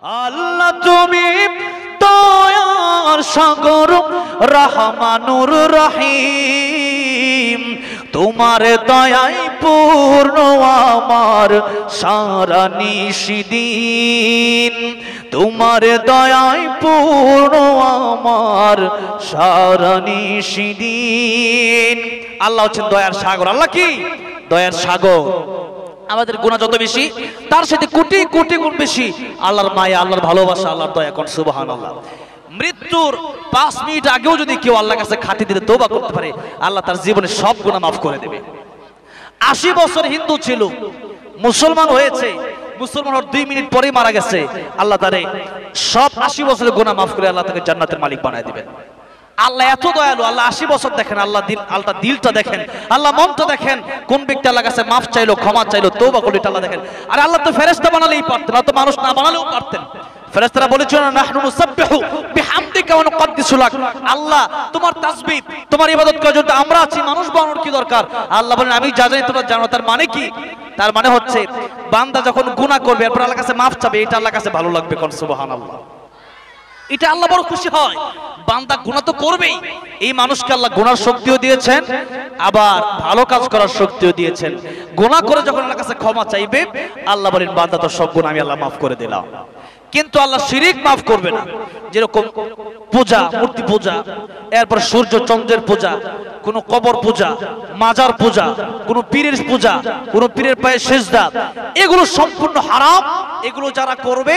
আল্লাহ তুমি দয়ার সাগর রহমানুর রহিম, তোমার দয়ায় পূর্ণ আমার সারা নিশিদিন, তোমার দয়ায় পূর্ণ আমার সারা নিশিদিন। আল্লাহ হচ্ছেন দয়ার সাগর। আল্লাহ কি দয়ার সাগর। আমাদের গুনাহ যত বেশি তার সাথে কোটি কোটি গুণ বেশি আল্লাহর মায়া, আল্লাহর ভালোবাসা, আল্লাহর দয়া। কোন সুবহানাল্লাহ। মৃত্যুর 5 মিনিট আগেও যদি কেউ আল্লাহর কাছে খাঁটি দিলে তওবা করতে পারে, আল্লাহ তার জীবনের সব গুনাহ মাফ করে দেবে। 80 বছর হিন্দু ছিল, মুসলমান হয়েছে, মুসলমান হওয়ার 2 মিনিট পরেই মারা গেছে, আল্লাহ তারে সব 80 বছরের গুনাহ মাফ করে আল্লাহ তাকে জান্নাতের মালিক বানায় দিবেন। আল্লাহ এত দয়ালু। আল্লাহ 80 বছর দেখেন, আল্লাহ দিলটা দেখেন, আল্লাহ মনটা দেখেন। কোন ব্যক্তি আল্লাহ কাছে মাফ চাইলো, ক্ষমা চাইলো, তওবা করলো, এটা আল্লাহ দেখেন। আর আল্লাহ তো ফেরেশতা বানালেই পারতেন, তো মানুষ না বানালেও পারতেন। ফেরেশতারা বলেছিল না, নাহনু নুসাব্বিহু বিহামদিকা ওয়া নুকদ্দিসু লাক। আল্লাহ তোমার তাসবিহ, তোমার ইবাদত করার জন্য আমরা আছি, মানুষ বানানোর কি দরকার? আল্লাহ বলেন আমি যা জানি তোমরা জানো। তার মানে কি? তার মানে হচ্ছে বান্দা যখন গুনাহ করবে এরপর আল্লাহর কাছে মাফ চাবে, এটা আল্লাহর কাছে ভালো লাগবে। কোন সুবহানাল্লাহ। এটা আল্লাহ বড় খুশি হয়। বান্দা গুনাহ তো করবেই, এই মানুষকে আল্লাহ গুনার শক্তিও দিয়েছেন, আবার ভালো কাজ করার শক্তিও দিয়েছেন। গুনাহ করে যখন আল্লাহর কাছে ক্ষমা চাইবে, আল্লাহ বলেন বান্দা তো সব গুনাহ আমি আল্লাহ মাফ করে দিলাম। কিন্তু আল্লাহ শিরিক মাফ করবে না। যেরকম পূজা, মূর্তি পূজা, এরপর সূর্য চন্দ্রের পূজা, কোন কবর পূজা, মাজার পূজা, কোন পীরের পূজা, কোন পীরের পায়ে সিজদা, এগুলো সম্পূর্ণ হারাম। এগুলো যারা করবে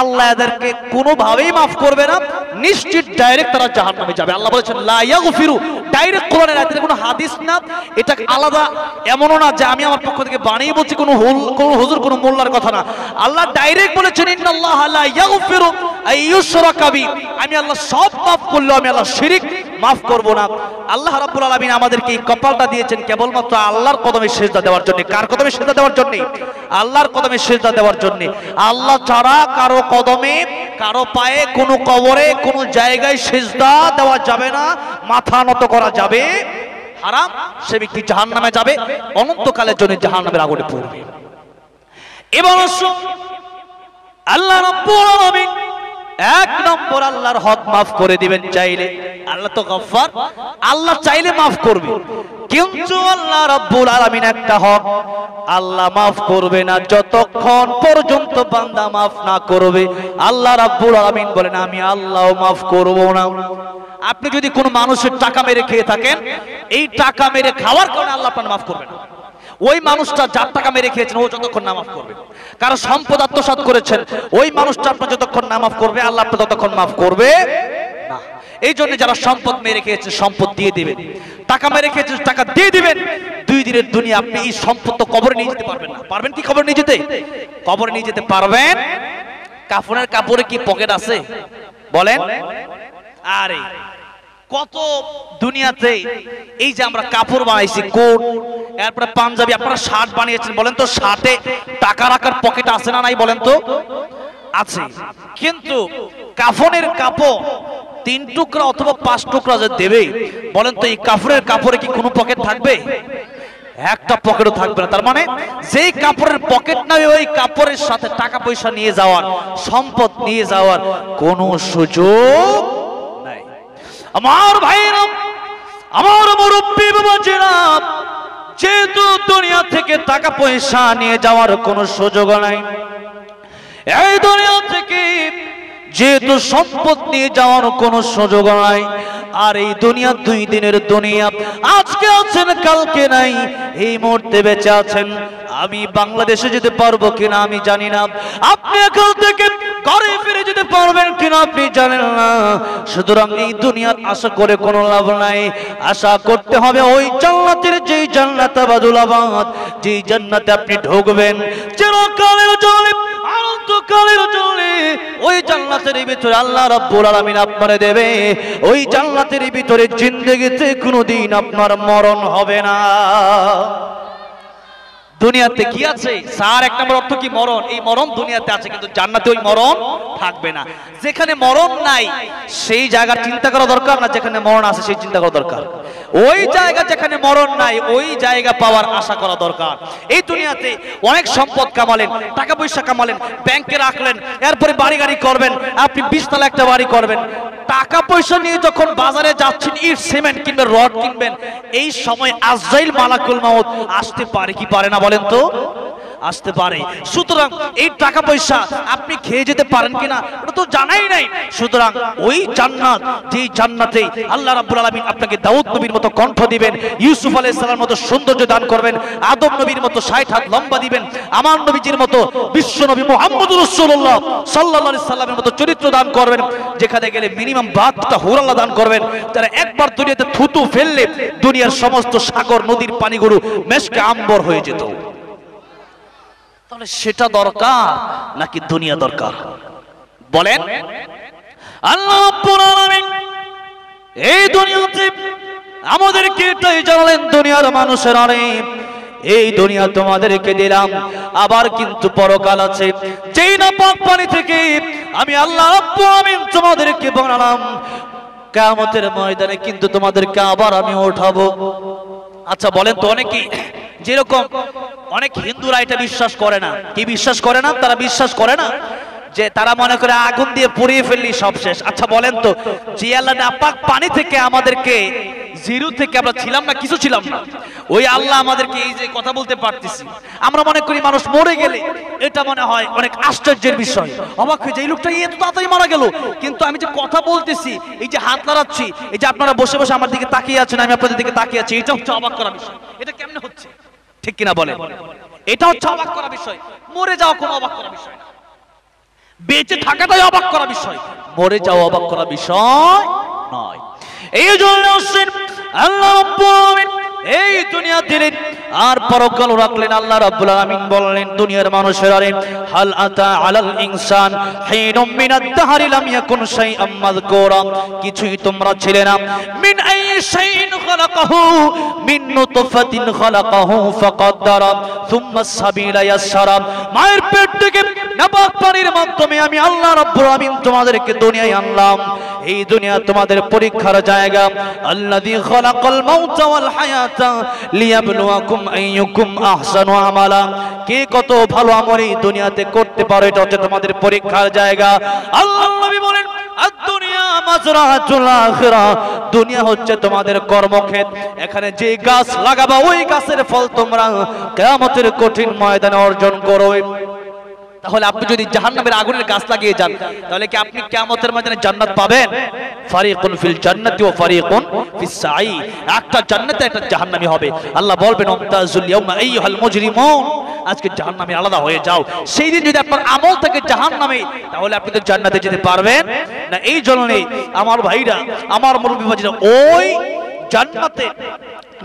আল্লাহ এদেরকে কোনোভাবেই মাফ করবে না, নিশ্চিত ডাইরেক্ট তারা জাহান্নামে যাবে। আল্লাহ বলেছেন লা ইয়াগফিরু, ডাইরেক্ট কোরআনের আয়াতের কোনো হাদিস না, এটা আলাদা এমনও না যে আমি আমার পক্ষ থেকে বানিয়ে বলছি, কোনো হুজুর কোনো মোল্লার কথা না। আল্লাহ ডাইরেক্ট বলেছেন ইন্নাল্লাহা লা ইয়াগফিরু আইয়ুশরাকা বি, আমি আল্লাহ সব মাফ করলেও আমি আল্লাহ শিরিক মাফ করব না। আল্লাহ রাব্বুল আলামিন আমাদেরকে এই কপালটা দিয়েছেন কেবলমাত্র আল্লাহর কদমে সিজদা দেওয়ার জন্য। কার কদমে সিজদা দেওয়ার জন্য? আল্লাহর কদমে সিজদা দেওয়ার জন্য। আল্লাহ ছাড়া কারো কদমে, কারো পায়ে, কোনো কবরে, কোনো জায়গায় সিজদা দেওয়া যাবে না, মাথা নত করা যাবে, হারাম। সে ব্যক্তি জাহান্নামে যাবে, অনন্তকালের জন্য জাহান্নামের আগুনে পড়বে। এবার আল্লাহ রাব্বুল আলামিন এক নম্বর আল্লাহর হক মাফ করে দিবেন চাইলে। আল্লাহ তো গফফার, আল্লাহ চাইলে মাফ করবে। কিন্তু আল্লাহ রাব্বুল আলামিন একটা হক আল্লাহ মাফ করবে না যতক্ষণ পর্যন্ত বান্দা মাফ না করবে। আল্লাহ রাব্বুল আলামিন বলেন আমি আল্লাহ মাফ করব না। আপনি যদি কোনো মানুষের টাকা মেরে খেয়ে থাকেন, এই টাকা মেরে খাওয়ার কারণে আল্লাহ আপনাকে মাফ করবে না। ওই মানুষটা যার টাকা মেরে খেয়েছেন ও যতক্ষণ না মাফ করবে, কারো সম্পদ আত্মসাৎ করেছেন, ওই মানুষটা আপনার যতক্ষণ না মাফ করবে আল্লাহ আপনার ততক্ষণ মাফ করবে না। এই জন্য যারা সম্পদ মেরে খেয়েছে সম্পদ দিয়ে দিবেন, টাকা মেরে খেয়েছে টাকা দিয়ে দিবেন। 2 দিনের দুনিয়া আপনি এই সম্পদ তো কবরে নিয়ে যেতে পারবেন না। পারবেন কি কবরে নিয়ে যেতে? কবরে নিয়ে যেতে পারবেন। কাফনের কাপড়ে কি পকেট আছে বলেন? আরে কত দুনিয়াতে এই যে আমরা কাপড় বানাইছি, কোট, এরপরে পাঞ্জাবি, আপনারা শার্ট বানিয়েছেন, বলেন তো শার্টে টাকা রাখার পকেট আছে না নাই বলেন তো? আছে। কিন্তু কাফনের কাপড় 3 টুকরা অথবা 5 টুকরা যে দেবে, বলেন তো এই কাপড়ের কাপড়ে কি কোনো পকেট থাকবে? একটা পকেটও থাকবে না। তার মানে যেই কাপড়ের পকেট নাই, ওই কাপড়ের সাথে টাকা পয়সা নিয়ে যাওয়ার, সম্পদ নিয়ে যাওয়ার কোনো সুযোগ নাই। আমার ভাইরা, আমার মুরব্বী বাবাজিরা, যেহেতু দুনিয়া থেকে টাকা পয়সা নিয়ে যাওয়ার কোনো সুযোগ নাই, এই দুনিয়া থেকে যেহেতু সম্পদ নিয়ে যাওয়ার কোনো সুযোগ নাই, আর এই দুনিয়া 2 দিনের দুনিয়া, আজকে আছেন কালকে নাই, এই মুহূর্তে বেঁচে আছেন। আমি বাংলাদেশে যেতে পারবো কিনা আমি জানি না, আপনি এখান থেকে ঘরে ফিরে যেতে পারবেন কিনা আপনি জানেন না। সুতরাং এই দুনিয়ার আশা করে কোনো লাভ নাই। আশা করতে হবে ওই জান্নাতের, যেই জান্নাতে বাদুলাবাদ, যেই জান্নাতে আপনি ঢুকবেন চিরকালের জন্য, অনন্তকালের জন্য। ওই জান্নাতের ভিতরে আল্লাহ রাব্বুল আলামিন আপনারে দেবে। ওই জান্নাতের ভিতরে জিন্দেগিতে কোনোদিন আপনার মরণ হবে না। দুনিয়াতে কি আছে স্যার? 1 নম্বর অর্থ কি? মরণ। এই মরণ দুনিয়াতে আছে, কিন্তু জান্নাতে ওই মরণ থাকবে না। যেখানে মরণ নাই সেই জায়গা চিন্তা করা দরকার না, যেখানে মরণ আছে সেই চিন্তা করা দরকার। ওই জায়গা যেখানে মরণ নাই ওই জায়গা পাওয়ার আশা করা দরকার। এই দুনিয়াতে অনেক সম্পদ কামালেন, টাকা পয়সা কামালেন, ব্যাংকে রাখলেন, এরপরে বাড়ি গাড়ি করবেন, আপনি 20 তলা একটা বাড়ি করবেন, টাকা পয়সা নিয়ে যখন বাজারে যাচ্ছেন ইট সিমেন্ট কিনবেন, রড কিনবেন, এই সময় আজরাইল মালাকুল মাউত আসতে পারে কি পারে না বলেন তো? আসতে পারে। সুতরাং এই টাকা পয়সা আপনি খেয়ে যেতে পারেন কিনা এটা তো জানাই নাই। সুতরাং ওই জান্নাত, যেই জান্নাতে আল্লাহ রাব্বুল আলামিন আপনাকে দাউদ নবীর মতো কণ্ঠ দিবেন, ইউসুফ আলাইহিস সালামের মতো সৌন্দর্য দান করবেন, আদম নবীর মতো 60 হাত লম্বা দিবেন, আমার নবীজির মতো বিশ্ব নবী মুহাম্মদুর রাসূলুল্লাহ সাল্লাল্লাহু আলাইহি সাল্লামের মতো চরিত্র দান করবেন, যেখানে গেলে মিনিমাম 72টা হুর আল্লাহ দান করবেন, যারা একবার দুনিয়াতে থুতু ফেললে দুনিয়ার সমস্ত সাগর নদীর পানিগুলো মেশকে আম্বর হয়ে যেত। তাহলে সেটা দরকার নাকি দুনিয়া দরকার বলেন? আল্লাহ রাব্বুল আলামিন এই দুনিয়াতে আমাদেরকে এটাই জানালেন, দুনিয়ার মানুষের আরে এই দুনিয়া তোমাদেরকে দিলাম, আবার কিন্তু পরকাল আছে, যেই না পাক পানি থেকে আমি আল্লাহ রাব্বুল আলামিন তোমাদেরকে বানালাম, কিয়ামতের ময়দানে কিন্তু তোমাদেরকে আবার আমি ওঠাবো। আচ্ছা বলেন তো, অনেকেই যেরকম অনেক হিন্দুরা এটা বিশ্বাস করে না, কি বিশ্বাস করে না? তারা বিশ্বাস করে না যে তারা মনে করে আগুন দিয়ে পুড়িয়ে ফেললি সব শেষ। আচ্ছা বলেন তো, যে আল্লাহ নাপাক পানি থেকে আমাদেরকে, জিরো থেকে আমরা ছিলাম না, কিছু ছিলাম না, ওই আল্লাহ আমাদেরকে এই যে কথা বলতে পারতেছি, আমরা মনে করি মানুষ মরে গেলে এটা মনে হয় অনেক আশ্চর্যের বিষয়, অবাক হয়ে যায় এই লোকটা এত তাড়াতাড়ি মারা গেল, কিন্তু আমি যে কথা বলতেছি, এই যে হাত নাড়াচ্ছি, এই যে আপনারা বসে বসে আমার দিকে তাকিয়ে আছেন, আমি আপনাদের দিকে তাকিয়ে আছি, এটা হচ্ছে অবাক করা বিষয়। এটা কেমনে হচ্ছে, ঠিক কিনা বলেন? এটা হচ্ছে অবাক করা বিষয়। মরে যাওয়া কোনো অবাক করা বিষয় না, বেঁচে থাকাটাই অবাক করা বিষয়, মরে যাওয়া অবাক করা বিষয় নয়। এই জন্য আল্লাহ রাব্বুল আলামিন এই দুনিয়া দিলেন আর পরকাল রাখলেন। আল্লাহ রাব্বুল আলামিন বললেন দুনিয়ার মানুষের আরে হাল আতা আলাল ইনসান হিনুম মিনাদ দাহরি লাম ইয়াকুন শাইআম মাযকুরা, কিছুই তোমরা ছিলে না, মিন আই শাইইন খালাকাহু মিন নুতফাতিন খালাকাহু ফাকাদ্দারা সুম্মা সাবিলা ইয়াসসারা, মায়ের পেট থেকে নাপাক পানির মাধ্যমে আমি আল্লাহ রাব্বুল আলামিন তোমাদেরকে দুনিয়ায় আনলাম। এই দুনিয়া তোমাদের পরীক্ষার জায়গা। আল্লাযী খালাকাল মাউতা ওয়াল হায়াতা লিয়াবলুয়াকুম আইয়ুকুম আহসানু আমালা, কে কত ভালো আমল এই দুনিয়াতে করতে পারে, এটা হচ্ছে তোমাদের পরীক্ষার জায়গা। আল্লাহর নবী বলেন আদ-দুনিয়া মাজরাতুল আখিরাহ, দুনিয়া হচ্ছে তোমাদের কর্মক্ষেত্র, এখানে যে গাছ লাগাবা ওই গাছের ফল তোমরা কিয়ামতের কঠিন ময়দানে অর্জন করবে। তাহলে আপনি যদি জাহান্নামের আগুনের গাছ লাগিয়ে যান, তাহলে কি আপনি কিয়ামতের ময়দানে জান্নাত পাবেন? ফারিকুন ফিল জান্নাতি ওয়া ফারিকুন ফিস সাঈ, একটা জান্নাতে একটা জাহান্নামী হবে। আল্লাহ বলবেন আমতাজুল ইয়াউমা আইয়ুহাল মুজরিমুন, আজকে জাহান্নামে আলাদা হয়ে যাও। সেই দিন যদি আপনার আমল থাকে জাহান্নামে, তাহলে আপনি তো জান্নাতে যেতে পারবেন না। এই জন্য আমার ভাইরা, আমার মুরব্বি বাজিরা, ওই জান্নাতে,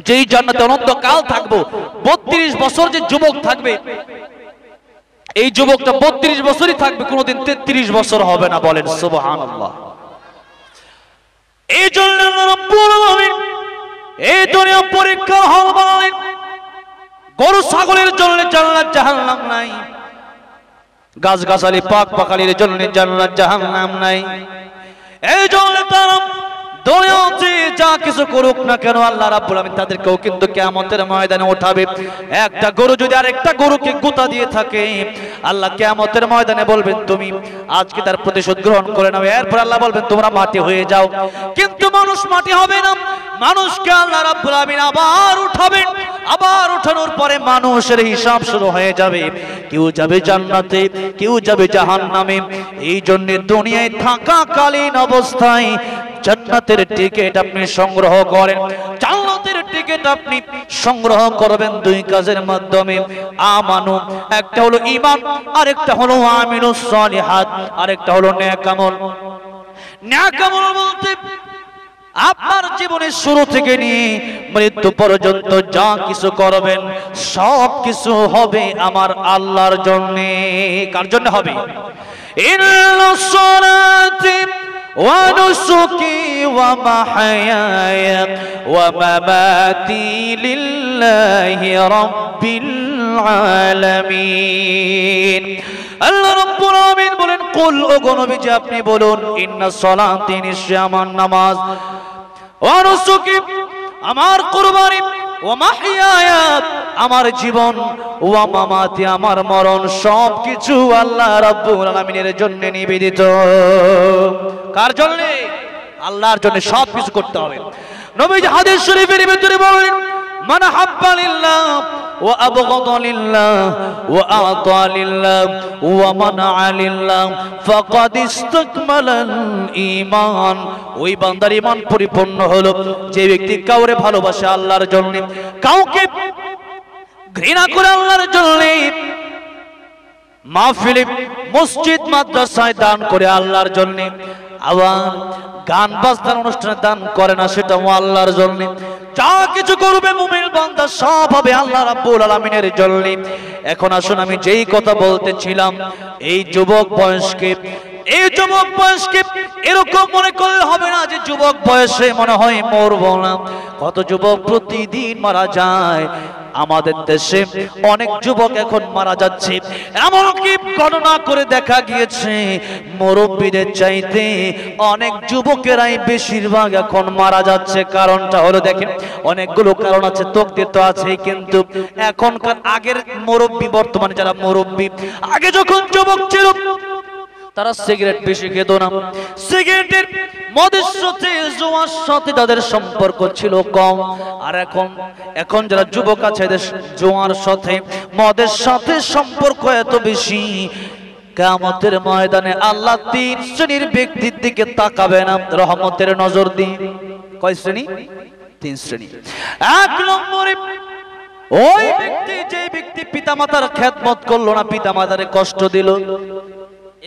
যেই জান্নাতে অনন্তকাল থাকবো, 32 বছর যে যুবক থাকবে, এই যুবকটা 32 বছরই থাকবে, কোনোদিন 33 বছর হবে না। বলেন সুবহানাল্লাহ। এই জন্য রব্বুল আলামিন এই দুনিয়া পরীক্ষা হল বলেন, গরু ছাগলের জন্য জান্নাত জাহান্নাম নাই, গাছ গাছালি পাক পাখালির জন্য জান্নাত জাহান্নাম নাই। এই জন্য তারা দুনিয়াতে যা কিছু করুক না কেন, আল্লাহ রাব্বুল আলামিন তাদেরকেও কিন্তু কিয়ামতের ময়দানে উঠাবে। একটা গরু যদি আরেকটা গরুকে গোতা দিয়ে থাকে, আল্লাহ কিয়ামতের ময়দানে বলবেন তুমি আজকে তার প্রতিশোধ গ্রহণ করে নাও। এরপর আল্লাহ বলবেন তোমরা মাটি হয়ে যাও। কিন্তু মানুষ মাটি হবে না, মানুষকে আল্লাহ রাব্বুল আলামিন আবার উঠাবেন। আবার উঠানোর পরে মানুষের হিসাব শুরু হয়ে যাবে, কেউ যাবে জান্নাতে, কেউ যাবে জাহান্নামে। এই জন্য দুনিয়ায় থাকাকালীন অবস্থায় জান্নাতের টিকিট আপনি সংগ্রহ করেন, জান্নাতের টিকিট আপনি সংগ্রহ করবেন দুই কাজের মাধ্যমে। আমানু, একটা হলো ঈমান, আরেকটা হলো আমিলুস সালিহাত, আরেকটা হলো নেক আমল। নেক আমল বলতে আপনার জীবনের শুরু থেকে নিয়ে মৃত্যু পর্যন্ত যা কিছু করবেন সব কিছু হবে আমার আল্লাহর জন্য। কার জন্য হবে? ইন্নাস সালাতি ওয়া নুসুকি ওয়া মাহইয়ায়া ওয়া মামাতি লিল্লাহি রাব্বিল আলামিন। আল্লাহ রাব্বুল আলামিন বলেন, কুল, ও নবীজি আপনি বলুন, ইন্নাস সালাতি, নিশ্চয় আমার নামাজ, ওয়া নুসুকি, আমার কুরবানি ওয়া মাহইয়ায়া আমার জীবন ওয়া মামাতি আমার মরণ সবকিছু আল্লাহ রাব্বুল আলামিনের জন্য নিবেদিত। কার জন্য? আল্লাহর জন্য সবকিছু করতে হবে। নবীজি হাদিস শরীফের ভিতরে বলেন, মান হাব্বা লিল্লাহ ওয়া আবগাদা লিল্লাহ ওয়া আতা লিল্লাহ ওয়া মানাআ লিল্লাহ ফাকাদ ইসতাকমালাল ঈমান। ওই বান্দার ঈমান পরিপূর্ণ হলো যে ব্যক্তি কাউরে ভালোবাসে আল্লাহর জন্য, কাউকে ঘৃণা করে আল্লাহর জন্য, মাহফিলে মসজিদ মাদ্রাসায় দান করে আল্লাহর জন্য, আবার গান বাজনার অনুষ্ঠানে দান করে না সেটাও আল্লাহর জন্য। যা কিছু করবে মুমিন বান্দা সব হবে আল্লাহ রাব্বুল আলামিনের জন্য। এখন আসুন আমি যেই কথা বলতেছিলাম, এই যুবক বয়সকে এরকম মনে করলে হবে না যে যুবক বয়সে মনে হয় মরবো না। কত যুবক প্রতিদিন মারা যায়। আমাদের দেশে অনেক যুবক এখন মারা যাচ্ছে, এমনকি গণনা করে দেখা গিয়েছে মুরব্বীদের চাইতে অনেক যুবকেরাই বেশিরভাগ এখন মারা যাচ্ছে। কারণটা হলো দেখেন, অনেকগুলো কারণ আছে, তকদির তো আছেই, কিন্তু এখনকার আগের মুরব্বী, বর্তমানে যারা মুরব্বী, আগে যখন যুবক ছিল তারা সিগারেট বেশি খেত না, সিগারেটের মদের সাথে জুয়ার সাথে তাদের সম্পর্ক ছিল কম। আর এখন যারা যুবক আছে এদের জুয়ার সাথে মদের সাথে সম্পর্ক এত বেশি, কিয়ামতের ময়দানে আল্লাহ তিন শ্রেণীর ব্যক্তির দিকে তাকাবে না রহমতের নজর দিয়ে। কয় শ্রেণী? তিন শ্রেণী। এক নম্বরে ওই ব্যক্তি, যে ব্যক্তি পিতামাতার খেদমত করলো না, পিতামাতারে কষ্ট দিল।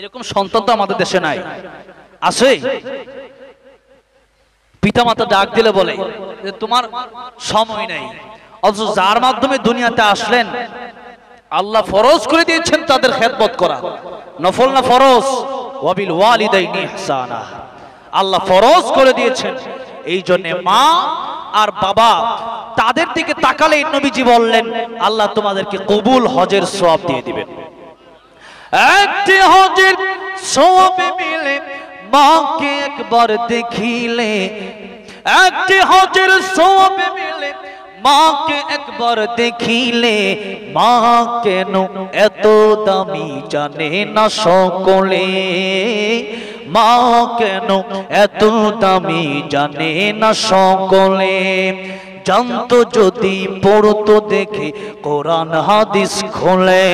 এরকম সন্তান তো আমাদের দেশে নাই, আছে? পিতামাতা ডাক দিলে বলে যে তোমার সময় নাই, অথচ যার মাধ্যমে দুনিয়াতে আসলেন আল্লাহ ফরজ করে দিয়েছেন তাদের খেদমত করা। নফল না ফরজ? ওয়াবিল ওয়ালিদাইনি ইহসানা, আল্লাহ ফরজ করে দিয়েছেন। এই জন্য মা আর বাবা তাদের দিকে তাকালেই নবীজি বললেন আল্লাহ তোমাদেরকে কবুল হজের সওয়াব দিয়ে দিবেন। একটি হজের সওয়াবে মিলে মাকে একবার দেখিলে, একটি হজের সওয়াবে মিলে মাকে একবার দেখিলে, মা কেন এত দামি জানে না সকলে, মা কেন এত দামি জানে না সকলে। জানতো যদি পড়তো দেখে কোরআন হাদিস খোলে,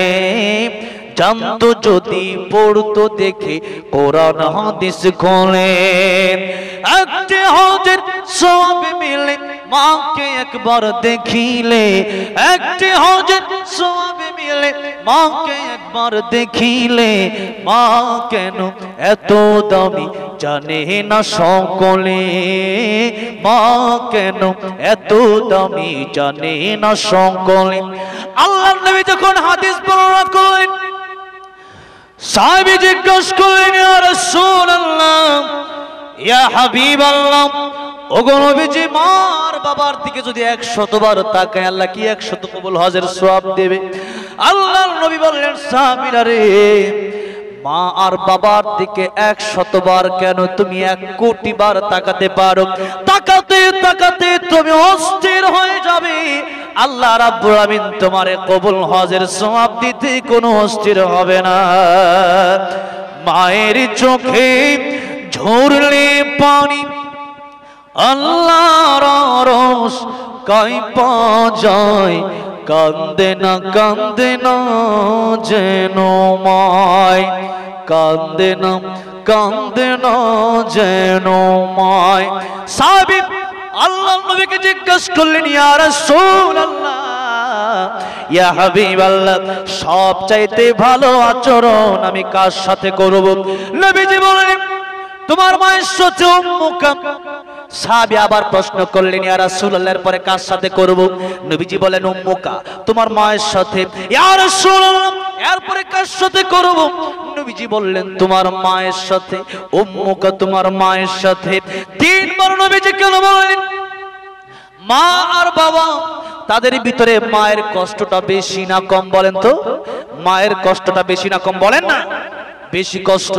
জানতো যদি পড়তো দেখে কোরআন হাদিস খোলে। একটি হজের সওয়াব মিলে মাকে একবার দেখিলে, একটি হজের সওয়াব মিলে মাকে একবার দেখিলে, মা কেন এত দামি জানে না সকলে, মা কেন এত দামি জানে না সকলে। আল্লাহর নবী যখন হাদিস বর্ণনা করেন, সাহাবী জিজ্ঞাসা করলেন, ইয়া রাসূলুল্লাহ, ইয়া হাবিবাল্লাহ, ওগো নবীজি, মার বাবার দিকে যদি 100 বার তাকায় আল্লাহ কি 100 কবুল হজের সওয়াব দেবে? আল্লাহর নবী বললেন, সাহাবীরা রে, মা আর বাবার দিকে 100 বার কেন, তুমি 1 কোটি বার তাকাতে পারো। তাকাতে তাকাতে তুমি অস্থির হয়ে যাবে, আল্লাহ রাব্বুল আমিন তোমারে কবুল হজের সওয়াব দিতে কোনো অস্থির হবে না। মায়ের চোখে ঝরলে পানি আল্লাহর রস কাইপা যায়, কান্দে না যেন মায়, কান্দে না যেন মায়। সাহাবী আল্লাহর নবীকে জিজ্ঞেস করলেন, ইয়া রাসূলুল্লাহ, ইয়া হাবিবাল্লাহ, সবচাইতে ভালো আচরণ আমি কার সাথে করব? নবীজি বলেন, তোমার মায়ের সাথে। উম্মুকা। সাহাবী আবার প্রশ্ন করলেন, ইয়া রাসূলুল্লাহর পরে কার সাথে করব? নবীজি বলেন, উম্মুকা, তোমার মায়ের সাথে। ইয়া রাসূলুল্লাহ, এরপরে কার সাথে করব? নবীজি বললেন, তোমার মায়ের সাথে। উম্মুকা, তোমার মায়ের সাথে। 3 বার নবীজি কেন বলেন? মা আর বাবা তাদের ভিতরে মায়ের কষ্টটা বেশি না কম বলেন তো? মায়ের কষ্টটা বেশি না কম বলেন না? বেশি কষ্ট।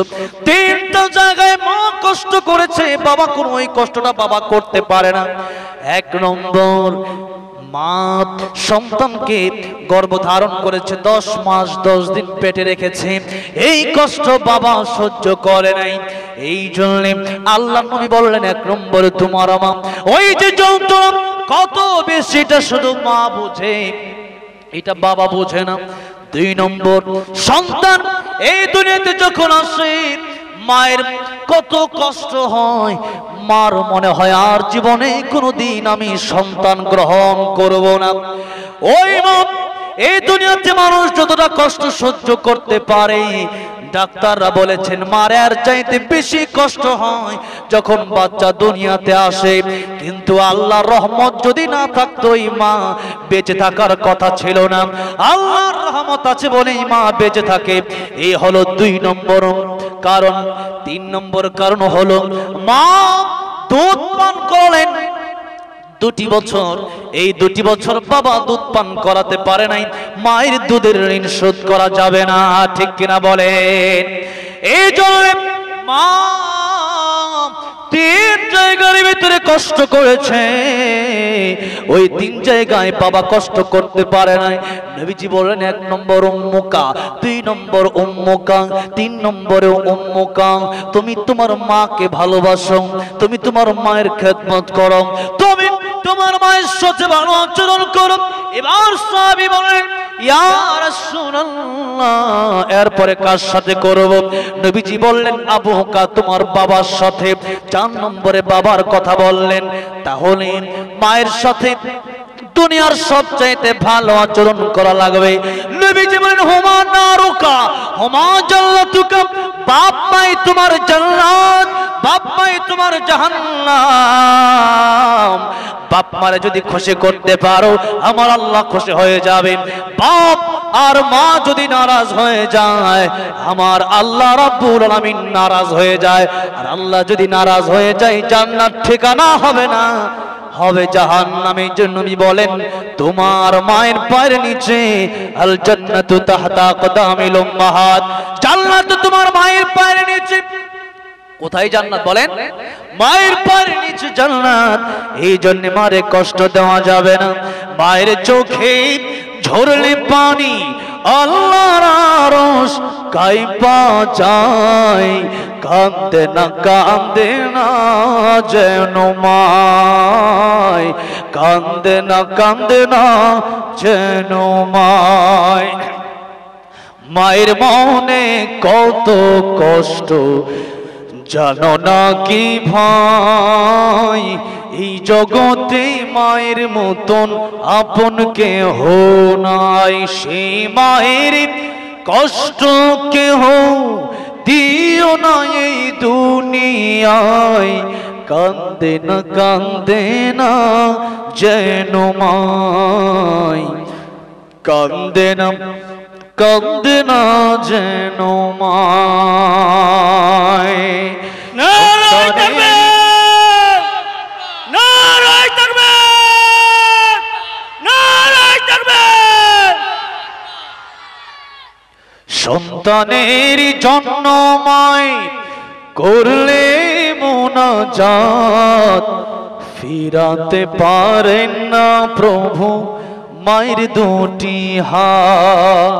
তিনটা জায়গায় মা কষ্ট করেছে, বাবা কোনো ওই কষ্টটা বাবা করতে পারে না। এক নম্বর, মা সন্তানকে গর্ভধারণ করেছে, 10 মাস 10 দিন পেটে রেখেছে, এই কষ্ট বাবা সহ্য করে নাই। এই জন্য আল্লাহ নবী বললেন, এক নম্বরে তোমার মা ওই যে যন্ত্রণা কত বেশি, এটা শুধু মা বোঝে, এটা বাবা বোঝে না। 2 নম্বর, সন্তান এই দুনিয়াতে যখন আসে মায়ের কত কষ্ট হয়, মার মনে হয় আর জীবনে কোনোদিন আমি সন্তান গ্রহণ করব না। ওই মা এই দুনিয়াতে মানুষ যতটা কষ্ট সহ্য করতে পারে, ডাক্তাররা বলেছেন মায়ের চাইতে বেশি কষ্ট হয় যখন বাচ্চা দুনিয়াতে আসে। কিন্তু আল্লাহর রহমত যদি না থাকতো এই মা বেঁচে থাকার কথা ছিল না, আল্লাহর রহমত আছে বলেই মা বেঁচে থাকে। এই হলো 2 নম্বর কারণ। 3 নম্বর কারণ হলো মা দুধ পান করলেন 2 বছর, এই 2 বছর বাবা দুধ পান করাতে পারে নাই, মায়ের দুধের ঋণ শোধ করা যাবে না, ঠিক কিনা বলেন? এই জন্য মা 3 জায়গার ভিতরে কষ্ট করেছে, ওই 3 জায়গায় বাবা কষ্ট করতে পারে নাই। নবীজি বলেন, 1 নম্বর উম্মুকা, 2 নম্বর উম্মুকা, 3 নম্বরে উম্মুকা। তুমি তোমার মাকে ভালোবাসো, তুমি তোমার মায়ের খেদমত করো, তুমি তোমার মায়ের সাথে ভালো আচরণ করো। এবার সাহাবী বলেন, ইয়া রাসূলুল্লাহ, এরপরে কার সাথে করব? নবীজি বললেন, আবুকা, তোমার বাবার সাথে। 4 নম্বরে বাবার কথা বললেন। তাহলে মায়ের সাথে দুনিয়ার সবচাইতে ভালো আচরণ করা লাগবে। নবীজি বলেন, হুমা নারুকা হুমা জান্নাতুকা, বাপ মাই তোমার জান্নাত, বাপ মাই তোমার জাহান্নাম। বাপ মারে যদি খুশি করতে পারো আমার আল্লাহ খুশি হয়ে যাবেন। বাপ আর মা যদি নারাজ হয়ে যায় আমার আল্লাহ রাব্বুল আলামিন নারাজ হয়ে যায়। আর আল্লাহ যদি নারাজ হয়ে যায় জান্নাত ঠিকানা হবে না, হবে জাহান্নামের জন্য নবী বলেন, তোমার মায়ের পায়ের নিচে আল জান্নাতু তাহতা আকদামিল উম্মাহাত, জান্নাত তোমার মায়ের পায়ের নিচে। কোথায় জান্নাত বলেন? মায়ের পায়ের নিচে জান্নাত। এই জন্য মারে কষ্ট দেওয়া যাবে না। মায়ের চোখে ঝরলে পানি আল্লাহর আরশ কাঁপা যায়, কাঁদে না যেন মায়, কাঁদে না যেন মায়। মায়ের মনে কত কষ্ট জানো না কি ভাই, এই জগতে মায়ের মতন আপন কেহ নাই। সেই মায়ের কষ্ট কেহ দিও না এই দুনিয়ায়, কান্দে না যেন মায়, কান্দে না যেন মায়। নারায়ে তাকবীর, নারায়ে তাকবীর, নারায়ে তাকবীর। সন্তানের জন্য মায় করলে মুনাজাত, ফিরাতে পারেন না প্রভু মায়ের 2টি হাত।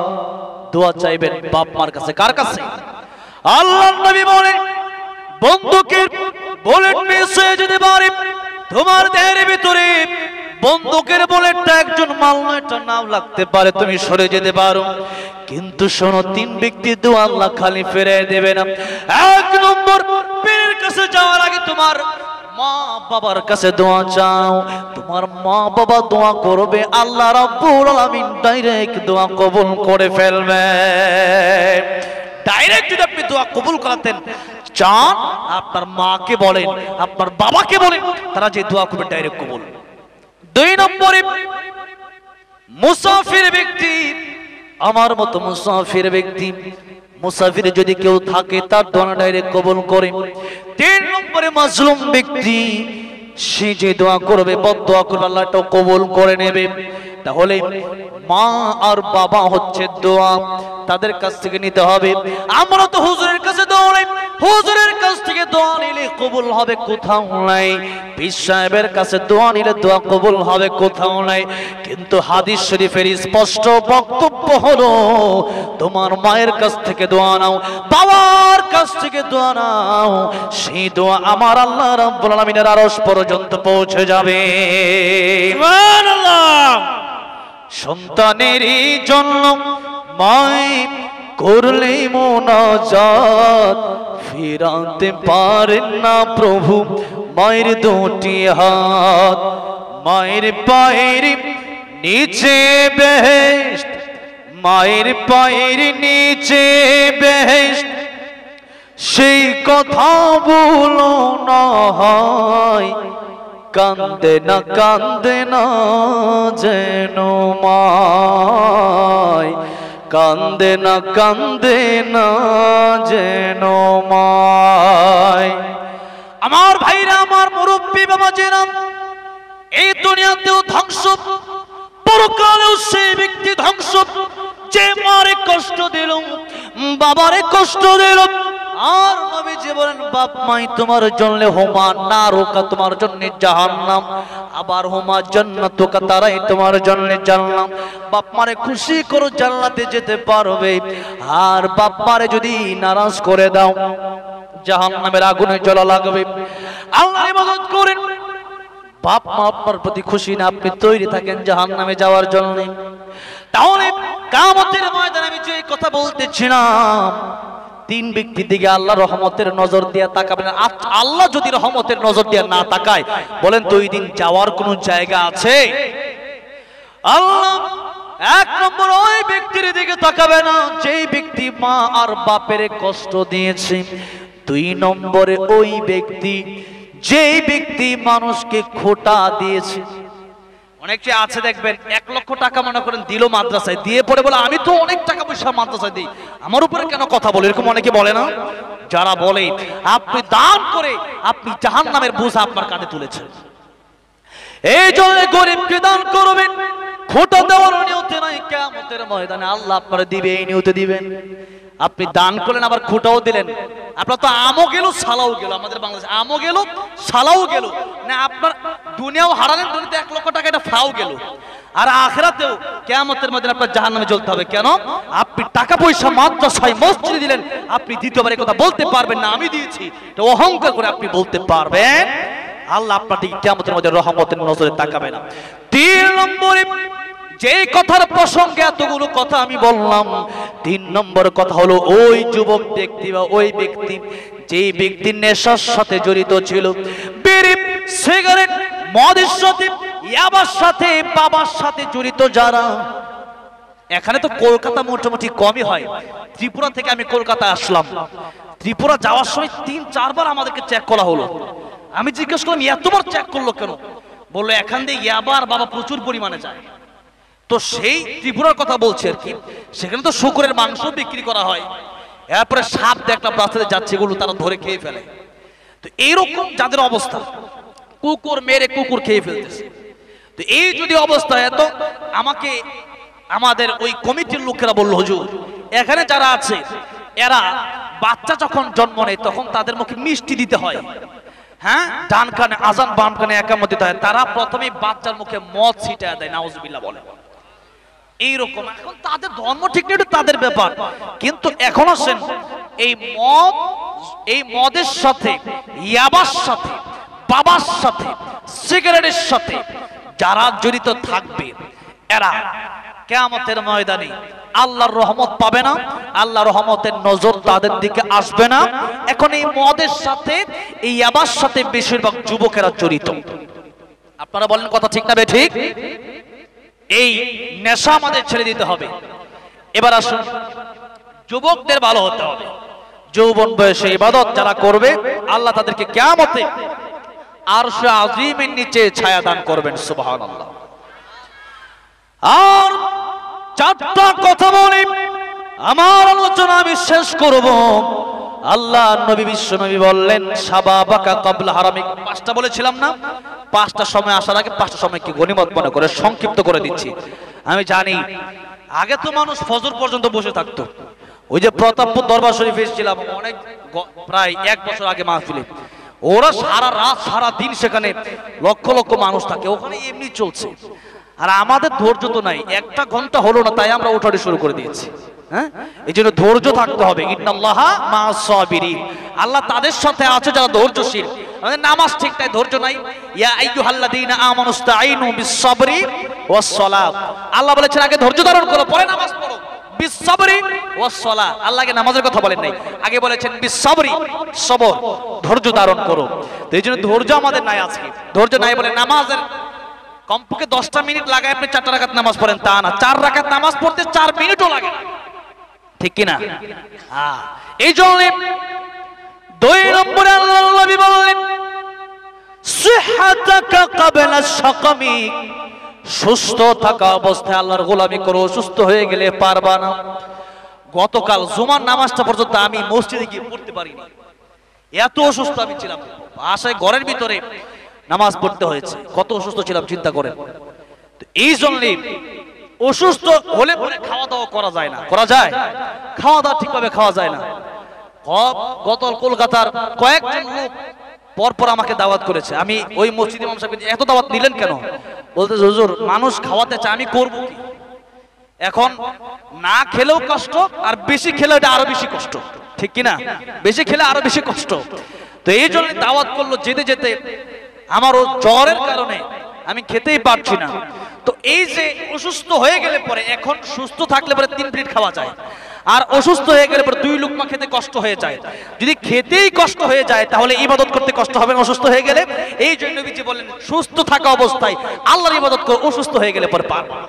দোয়া চাইবেন বাপ মার কাছে। কার কাছে? আল্লাহর নবী বলেন, বন্দুকে বুলেট মিস হয়ে যেতে পারে তোমার দেহের ভিতরে, বন্দুকের বুলেটটা একজন মালনাটা নাও লাগতে পারে, তুমি সরে যেতে পারো, কিন্তু শোনো 3 ব্যক্তির দোয়া আল্লাহ খালি ফিরিয়ে দেবে না। 1 নম্বর, পীরের কাছে যাওয়ার আগে তোমার মা বাবার কাছে দোয়া চাও। তোমার মা বাবা দোয়া করবে, আল্লাহ রাব্বুল আলামিন ডাইরেক্ট দোয়া কবুল করে ফেলবে। ডাইরেক্ট যদি আপনি দোয়া কবুল করাতেন চান, আপনার মাকে বলেন, আপনার বাবাকে বলেন, তারা যে দোয়া করবে ডাইরেক্ট কবুল। 2 নম্বরে, মুসাফির ব্যক্তি, আমার মতো মুসাফির ব্যক্তি, মুসাফির যদি কেউ থাকে তার দোয়া ডাইরেক্ট কবুল করে। 3 নম্বরে, মাজলুম ব্যক্তি, সে যে দোয়া করবে বদদোয়া করবে আল্লাহ তো কবুল করে নেবে। তাহলে মা আর বাবা হচ্ছে দোয়া, তাদের কাছ থেকে নিতে হবে। আমরা তো হুজুরের কাছে দৌড়াই, হুজুরের কাছ থেকে দোয়া নিলে কবুল হবে কোথাও নাই, পীর সাহেবের কাছে দোয়া নিলে দোয়া কবুল হবে কোথাও নাই। কিন্তু হাদিস শরীফের স্পষ্ট বক্তব্য হলো তোমার মায়ের কাছ থেকে দোয়া নাও, বাবার কাছ থেকে দোয়া নাও, সেই দোয়া আমার আল্লাহ রাব্বুল আলামিনের আরশ পর্যন্ত পৌঁছে যাবে। সুবহানাল্লাহ। সন্তানেরই জন্য মায় করলে মুনাজাত, ফিরাতে পারেন না প্রভু মায়ের দুটি হাত। মায়ের পায়ের নিচে বেহেশত, মায়ের পায়ের নিচে বেহেশত, সেই কথা বলো না হয়, কান্দে না যেন মায়, কান্দে না যেন মায়। আমার ভাইরা, আমার মুরব্বী বাবাজিরা, এই দুনিয়াতেও ধ্বংস, পরকালেও সেই ব্যক্তি ধ্বংস যে মারে কষ্ট দিল, বাবারে কষ্ট দিল। আর নবীজি বলেন বাপ মাই তোমার জন্য হোমা নারকা, তোমার জন্য জাহান্নাম, আবার হোমা জান্নাতুকা, তারাই তোমার জন্য জান্নাত। বাপ মারে খুশি করো জান্নাতে যেতে পারবে, আর বাপ মারে যদি নারাজ করে দাও জাহান্নামের আগুনে জ্বলা লাগবে। আল্লাহর ইবাদত করেন, বাপ মা আপনার প্রতি খুশি না, আপনি তৈরি থাকেন জাহান্নামে যাওয়ার জন্য। তাহলে কিয়ামতের ময়দানে আমি যে কথা বলতেছিলাম, তিন ব্যক্তির দিকে আল্লাহ রহমতের নজর দিয়ে তাকাবেন। আল্লাহ যদি রহমতের নজর দিয়ে না তাকায়, বলেন তো ওই দিন যাওয়ার কোন জায়গা আছে? আল্লাহ এক নম্বর ওই ব্যক্তির দিকে তাকাবে না যেই ব্যক্তি মা আর বাপের কষ্ট দিয়েছে। দুই নম্বরে ওই ব্যক্তি যেই ব্যক্তি মানুষকে খোটা দিয়েছে। অনেকে আছে দেখবেন 1 লক্ষ টাকা মনে করেন দিল মাদ্রাসায়, দিয়ে পরে বলে আমি তো অনেক টাকা পয়সা মাদ্রাসায় দিই, আমার উপরে কেন কথা বলে, এরকম অনেকে বলে না? যারা বলে আপনি দান করে আপনি জাহান্নামের বোঝা আপনার কাঁধে তুলেছেন। এই জন্য গরিবকে দান করবেন, খোটা দেওয়ার নিয়তে নাই, কিয়ামতের ময়দানে আল্লাহ আপনারা দিবে, এই নিয়তে দিবেন। আপনি দান করলেন আবার খোটাও দিলেন, আপনার তো আমও গেল সালাও গেল। আমাদের বাংলাদেশে আমও গেল সালাও গেল না, আপনার দুনিয়াও হারালেন, দুনিয়াতে 1 লক্ষ টাকা এটা ফাও গেল। আর আখিরাতেও কিয়ামতের ময়দানে আপনার জাহান্নামে জ্বলতে হবে। কেন? আপনি টাকা পয়সা মাদ্রাসায় মসজিদে দিলেন, আপনি দ্বিতীয়বার এই কথা বলতে পারবেন না আমি দিয়েছি, এটা অহংকার করে আপনি বলতে পারবেন, আল্লাহ আপনার দিকে কিয়ামতের মধ্যে রহমতের নজরে তাকাবে না। 3 নম্বরে যে কথার প্রসঙ্গে এতগুলো কথা আমি বললাম, 3 নম্বর কথা হলো ওই যুবক ব্যক্তি বা ওই ব্যক্তি যেই ব্যক্তি নেশার সাথে জড়িত ছিল, বিড়ি, সিগারেট, মদের সাথে, ইয়াবার সাথে, বাবার সাথে জড়িত যারা। এখানে তো কলকাতা মোটামুটি কমই হয়, ত্রিপুরা থেকে আমি কলকাতা আসলাম, ত্রিপুরা যাওয়ার সময় 3-4 বার আমাদেরকে চেক করা হলো। আমি জিজ্ঞেস করলাম এতবার চেক করলো কেন? বললো এখান দিয়ে ইয়াবার বাবা প্রচুর পরিমাণে যায়। তো সেই ত্রিপুরার কথা বলছে আর কি, সেখানে তো শুকরের মাংস বিক্রি করা হয়, এরপরে সাপ দেখলাম রাস্তাতে যাচ্ছে, এগুলো তারা ধরে খেয়ে ফেলে। তো এইরকম যাদের অবস্থা, কুকুর মেরে কুকুর খেয়ে ফেলতেছে। তো এই যদি অবস্থা, এত আমাকে আমাদের ওই কমিটির লোকেরা বললো হুজুর এখানে যারা আছে এরা বাচ্চা যখন জন্ম নেয় তখন তাদের মুখে মিষ্টি দিতে হয়, হ্যাঁ, ডান কানে আজান বাম কানে একামত দিতে হয়, তারা প্রথমে বাচ্চার মুখে মদ ছিটায় দেয়, নাউজুবিল্লাহ বলে। এইরকম এখন তাদের ধর্ম ঠিক নেই, তাদের ব্যাপার। কিন্তু এখন আসেন এই মদের সাথে, ইয়াবার সাথে, বাবার সাথে, সিগারেটের সাথে যারা জড়িত থাকবে, এরা কিয়ামতের ময়দানে আল্লাহর রহমত পাবে না, আল্লাহর রহমতের নজর তাদের দিকে আসবে না। এখন এই মদের সাথে, এই ইয়াবার সাথে বেশিরভাগ যুবকেরা জড়িত। আপনারা বলেন কথা ঠিক না ঠিক? এই নেশা আমাদের ছেড়ে দিতে হবে। এবার আসুন, যুবকদের ভালো হতে হবে। যৌবন বয়সে ইবাদত যারা করবে আল্লাহ তাদেরকে কিয়ামতে আরশে আজিমের নিচে ছায়া দান করবেন, সুবহানাল্লাহ। আর 4টা কথা বলি, আমার আলোচনা আমি শেষ করব। আল্লাহ নবী বিশ্ব নবী বললেন শাবাবাকা ক্বাবলা হারামিক, 5টা বলেছিলাম না? 5টার সময় আসার আগে 5টার সময় কি গনিমত মনে করে সংক্ষিপ্ত করে দিচ্ছি। আমি জানি আগে তো মানুষ ফজর পর্যন্ত বসে থাকতো। ওই যে প্রতাপপুর দরবার শরীফ এসেছিলাম অনেক প্রায় 1 বছর আগে মাহফিলে, ওরা সারা রাত সারা দিন সেখানে লক্ষ লক্ষ মানুষ থাকে, ওখানে এমনি চলছে। আর আমাদের ধৈর্য তো নাই, 1টা ঘন্টা হলো না তাই আমরা ওঠাটি শুরু করে দিয়েছি। হ্যাঁ, এই জন্য ধৈর্য থাকতে হবে। ইন্নাল্লাহা মা'আস সাবিরিন, আল্লাহ তাদের সাথে আছে যারা ধৈর্যশীল। আমাদের নামাজ ঠিক তাই ধৈর্য নাই। ইয়া আইয়ুহাল্লাযীনা আমানুস্তাঈনু বিস-সাবরি ওয়াস-সালাত, আল্লাহ বলেছেন আগে ধৈর্য ধারণ করো পরে নামাজ পড়ো। বিস-সাবরি ওয়াস-সালাত, আল্লাহকে নামাজের কথা বলেন নাই, আগে বলেছেন বিস-সাবরি, সবর, ধৈর্য ধারণ করো। তো এই জন্য ধৈর্য আমাদের নাই আজকে। ধৈর্য নাই বলে নামাজের কমপক্ষে 10টা মিনিট লাগায় আপনি 4 রাকাত নামাজ পড়েন, তা না, 4 রাকাত নামাজ পড়তে 4 মিনিটও লাগে, ঠিক কি না? এই জন্য 2 নম্বরে আল্লাহর নবী বললেন সিহহাতাকা ক্বাবলা সাকামি, সুস্থ থাকা অবস্থায় আল্লাহর গোলামি করো, অসুস্থ হয়ে গেলে পারবা না। গতকাল জুমার নামাজটা পর্যন্ত আমি মসজিদে গিয়ে পড়তে পারিনি, এত অসুস্থ আমি ছিলাম। আশায় ঘরের ভিতরে নামাজ পড়তে হয়েছে, কত অসুস্থ ছিলাম চিন্তা করেন। এই জন্য অসুস্থ হলে পরে খাওয়া দাওয়া করা যায় না, করা যায়? খাওয়া দাওয়া ঠিকভাবে খাওয়া যায় না। গত কলকাতার কয়েকজন লোক পরপর আমাকে দাওয়াত করেছে, আমি ওই মসজিদ ইমাম সাহেব এত দাওয়াত নিলেন কেন? বলতে হুজুর মানুষ খাওয়াতে চায়, আমি করব কি? এখন না খেলেও কষ্ট, আর বেশি খেলে এটা আরো বেশি কষ্ট, ঠিক কিনা? বেশি খেলে আরো বেশি কষ্ট। তো এই জন্য দাওয়াত করলো, যেতে যেতে আমার ও জ্বরের কারণে আমি খেতেই পারছি না। তো এই যে অসুস্থ হয়ে গেলে পরে, এখন সুস্থ থাকলে পরে 3 প্লেট খাওয়া যায়, আর অসুস্থ হয়ে গেলে পরে 2 লুকমা খেতে কষ্ট হয়ে যায়। যদি খেতেই কষ্ট হয়ে যায় তাহলে ইবাদত করতে কষ্ট হবে না অসুস্থ হয়ে গেলে। এই জন্য নবীজি বলেন সুস্থ থাকা অবস্থায় আল্লাহর ইবাদত করো, অসুস্থ হয়ে গেলে পরে পারবে না।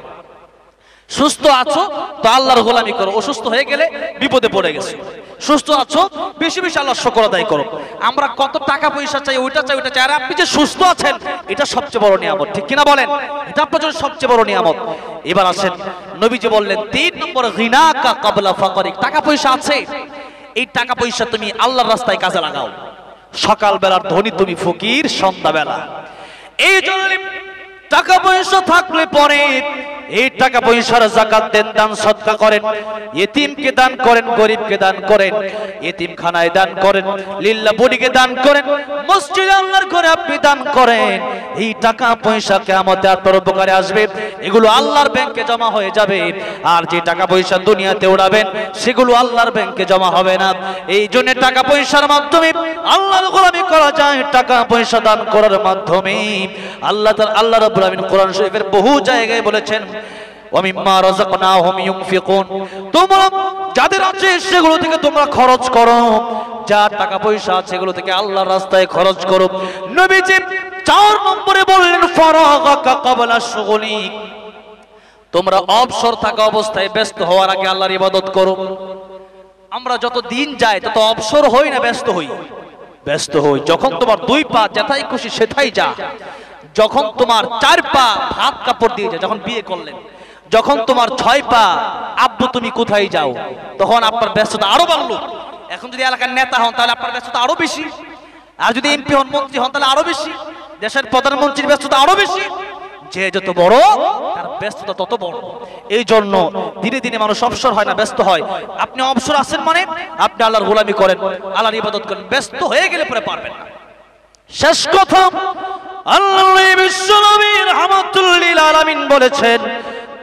সুস্থ আছো তো আল্লাহর গোলামি করো, অসুস্থ হয়ে গেলে বিপদে পড়ে গেছে। সুস্থ আছো বেশি বেশি আল্লাহর শুকর আদায় করো। আমরা কত টাকা পয়সা চাই, ওইটা চাই, ওইটা চাই, আর আপনি যে সুস্থ আছেন এটা সবচেয়ে বড় নিয়ামত, ঠিক কিনা বলেন? এটা আপনার জন্য সবচেয়ে বড় নিয়ামত। এবার আসেন নবীজি বললেন 3 নম্বর গিনাকা ক্বাবলা ফাকরিক, টাকা পয়সা আছে, এই টাকা পয়সা তুমি আল্লাহর রাস্তায় কাজে লাগাও। সকাল বেলার ধনী তুমি ফকির সন্ধ্যা বেলা। এই জন্য টাকা পয়সা থাকলে পরে এই টাকা পয়সার যাকাত দেন, দান সদকা করেন, ইতিমকে দান করেন, গরিবকে দান করেন, ইতিমখানায় দান করেন, লিল্লাহ বুড়িকে দান করেন, মসজিদে আল্লাহর ঘরে আপনি দান করেন। এই টাকা পয়সা কিয়ামতে আপনার উপকারে আসবে, এগুলো আল্লাহর ব্যাংকে জমা হয়ে যাবে। আর যে টাকা পয়সা দুনিয়াতে উড়াবেন সেগুলো আল্লাহর ব্যাংকে জমা হবে না। এই জন্য টাকা পয়সার মাধ্যমে আল্লাহর গোলামি করা যায়, টাকা পয়সা দান করার মাধ্যমে। আল্লাহ রাব্বুল আলামিন কোরআন শরীফের বহু জায়গায় বলেছেন ওয়ামিম্মা রাযাকনাহুম ইউনফিকুন, তোমরা যাদের আছে সেগুলো থেকে তোমরা খরচ করো, যা টাকা পয়সা আছে সেগুলো থেকে আল্লাহর রাস্তায় খরচ করো। নবীজি 4 নম্বরে বললেন ফারাগাকা ক্বাবলা শুগুলিক, তোমরা অবসর থাকা অবস্থায় ব্যস্ত হওয়ার আগে আল্লাহর ইবাদত করো। আমরা যত দিন যায় তত অবসর হই না ব্যস্ত হই? ব্যস্ত হই। যখন তোমার 2 পা যেথাই খুশি সেথাই যা, যখন তোমার 4 পা ভাত কাপড় দিয়ে যায়, যখন বিয়ে করলেন, যখন তোমার 6 পা আব্বু তুমি কোথায় যাও, তখন আপনার ব্যস্ততা আরো বাড়লো। এখন যদি এলাকার নেতা হন তাহলে আপনার ব্যস্ততা আরো বেশি, আর যদি এমপি হন, মন্ত্রী হন তাহলে আরো বেশি, দেশের প্রধানমন্ত্রীর ব্যস্ততা আরো বেশি। যে যত বড় তার ব্যস্ততা তত বড়। এই জন্য ধীরে ধীরে মানুষ অবসর হয় না, ব্যস্ত হয়। আপনি অবসর আছেন মানে আপনি আল্লাহর গোলামি করেন, আল্লাহর ইবাদত করেন, ব্যস্ত হয়ে গেলে পরে পারবেন না। শেষ কথা, আল্লাহর বিশ্বনবী রাহমাতুল লিল আলামিন বলেছেন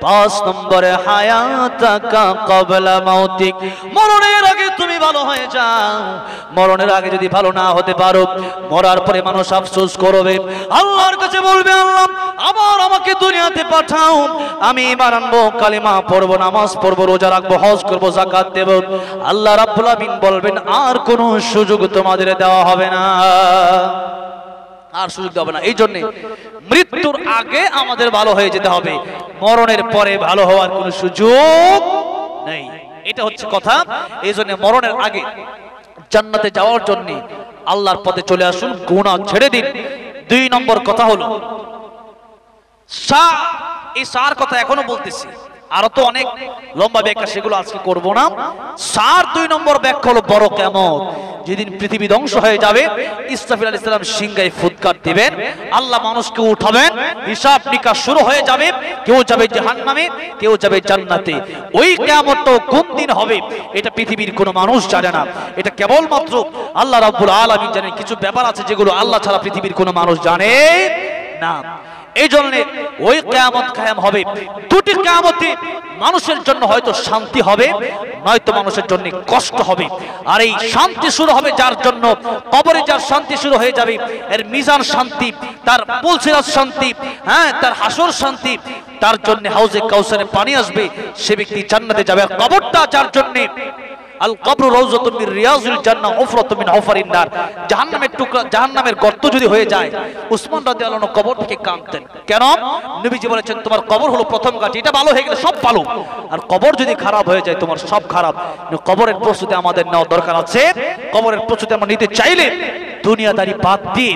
5 নম্বরে হায়াতাকা ক্বাবলা মাউতিক, মরণের আগে তুমি ভালো হয়ে যাও। মরণের আগে যদি ভালো না হতে পারো, মরার পরে মানুষ আফসোস করবে, আল্লাহর কাছে বলবে আল্লাহ আবার আমাকে দুনিয়াতে পাঠাও, আমি ঈমান আনবো, কালিমা পড়বো, নামাজ পড়বো, রোজা রাখবো, হজ করবো, যাকাত দেব। আল্লাহ রাব্বুল আমিন বলবেন আর কোনো সুযোগ তোমাদের দেওয়া হবে না, আর সুযোগ দেবে না। এই জন্য মৃত্যুর আগে আমাদের ভালো হয়ে যেতে হবে, মরণের পরে ভালো হওয়ার কোনো সুযোগ নেই। এটা হচ্ছে কথা। এই জন্য মরণের আগে জান্নাতে যাওয়ার জন্য আল্লাহর পথে চলে আসুন, গুনাহ ছেড়ে দিন। 2 নম্বর কথা হলো এই সার কথা এখনো বলতেছি, আরো তো অনেক লম্বা ব্যাখ্যা, সেগুলো আজকে করব না। 2 নম্বর ব্যাখ্যা হলো বড় কিয়ামত, যেদিন পৃথিবী ধ্বংস হয়ে যাবে, ইসরাফিল আলাইহিস সালাম সিংহায় ফুৎকার দিবেন, আল্লাহ মানুষকে উঠাবেন, হিসাব নিকাশ শুরু হয়ে যাবে, কেউ যাবে জাহান্নামে, কেউ যাবে জান্নাতে। ওই কিয়ামতটাও কোন দিন হবে এটা পৃথিবীর কোনো মানুষ জানে না, এটা কেবলমাত্র আল্লাহ রাব্বুল আলামিন জানেন। কিছু ব্যাপার আছে যেগুলো আল্লাহ ছাড়া পৃথিবীর কোনো মানুষ জানে না। এই জন্য ওই কিয়ামত কায়েম হবে। দুটি কিয়ামতে মানুষের জন্য হয়তো শান্তি হবে, নয়তো মানুষের জন্য কষ্ট হবে। আর এই শান্তি শুরু হবে যার জন্য, কবরে যার শান্তি শুরু হয়ে যাবে, এর মিজান শান্তি, তার পুলসিরাত শান্তি, হ্যাঁ, তার হাসর শান্তি, তার জন্য হাউজে কাউসারে পানি আসবে, সে ব্যক্তি জান্নাতে যাবে। আর কবরটা যার জন্য, আল কবরু রাউযাতুম মির রিয়াজিল জান্নাহ উফরাতুম মিন হুফারিন নার, জাহান্নামের টুকরা, জাহান্নামের গর্ত যদি হয়ে যায়, উসমান রাদিয়াল্লাহু আনহু কবর থেকে কাঁদতেন। কেন? নবীজি বলেছেন তোমার কবর হলো প্রথম গাছ, এটা ভালো হয়ে গেলে সব ভালো, আর কবর যদি খারাপ হয়ে যায় তোমার সব খারাপ। কবরের প্রস্তুতি আমাদের নেওয়া দরকার আছে। কবরের প্রস্তুতি আমরা নিতে চাইলে দুনিয়াদারি বাদ দিয়ে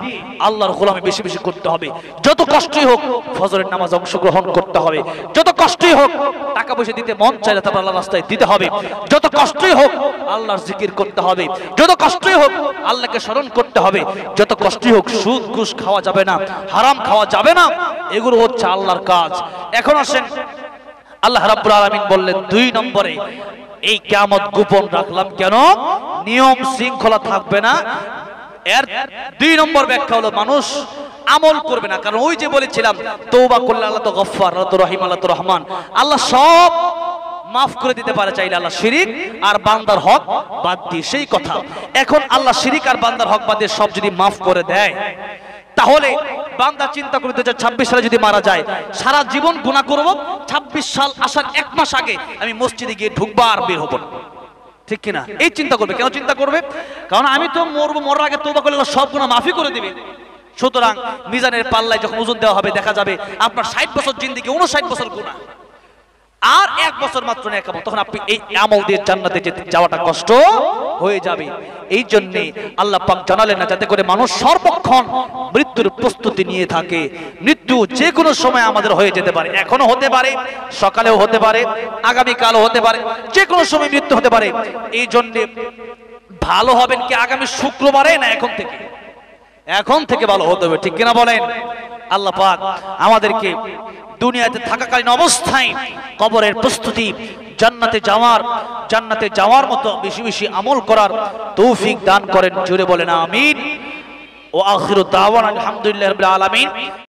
আল্লাহর গোলামি বেশি বেশি করতে হবে। যত কষ্টই হোক ফজরের নামাজ অংশগ্রহণ করতে হবে, যত কষ্টই হোক টাকা পয়সা দিতে মন চাইলে তারপর আল্লাহর রাস্তায় দিতে হবে, যত কষ্টই হোক আল্লাহর জিকির করতে হবে, যত কষ্টই হোক আল্লাহকে স্মরণ করতে হবে, যত কষ্টই হোক সুদ ঘুষ খাওয়া যাবে না, হারাম খাওয়া যাবে না, এগুলো হচ্ছে আল্লাহর কাজ। এখন আসেন, আল্লাহ রাব্বুল আলামিন বললেন 2 নম্বরে এই কিয়ামত গোপন রাখলাম কেন? নিয়ম শৃঙ্খলা থাকবে না। এর 2 নম্বর ব্যাখ্যা হলো মানুষ আমল করবে না। কারণ ওই যে বলেছিলাম তওবা করলে আল্লাহ তো গফফার, আল্লাহ তো রহিম, আল্লাহ তো রহমান, আল্লাহ সব মাফ করে দিতে পারে চাইলে, আল্লাহ শিরিক আর বান্দার হক বাদ দিয়ে। সেই কথা, এখন আল্লাহ শিরিক আর বান্দার হক বাদ দিয়ে সব যদি মাফ করে দেয়, তাহলে বান্দা চিন্তা করে 2026 সালে যদি মারা যায়, সারা জীবন গুনাহ করব, 26 সাল আসার 1 মাস আগে আমি মসজিদে গিয়ে ঢুকবো আর বের হব না, ঠিক কিনা? এই চিন্তা করবে। কেন চিন্তা করবে? কারণ আমি তো মরবো, মরার আগে তওবা করলে সব গুনাহ মাফি করে দিবে। সুতরাং মিজানের পাল্লায় যখন ওজন দেওয়া হবে, দেখা যাবে আপনার 60 বছর জিন্দেগি, 59 বছর গুনাহ, আর 1 বছর মাত্র নেকামল, তখন আপনি এই আমল দিয়ে জান্নাতে যাওয়াটা কষ্ট হয়ে যাবে। এই জন্য আল্লাহ পাক জানালেন না, যাতে করে মানুষ সর্বক্ষণ মৃত্যুর প্রস্তুতি নিয়ে থাকে। মৃত্যু যে কোনো সময় আমাদের হয়ে যেতে পারে, এখনো হতে পারে, সকালেও হতে পারে, আগামীকালও হতে পারে, যে কোনো সময় মৃত্যু হতে পারে। এই জন্য ভালো হবেন কি আগামী শুক্রবারে, না এখন থেকে ভালো হতে হবে, ঠিক কিনা বলেন? আল্লাহ পাক আমাদেরকে দুনিয়াতে থাকাকালীন অবস্থায় কবরের প্রস্তুতি, জান্নাতে যাওয়ার মতো বেশি বেশি আমল করার তৌফিক দান করেন। জোরে বলেন আমিন। ও আখিরু দাওয়ানা আলহামদুলিল্লাহি রাব্বিল আলামিন।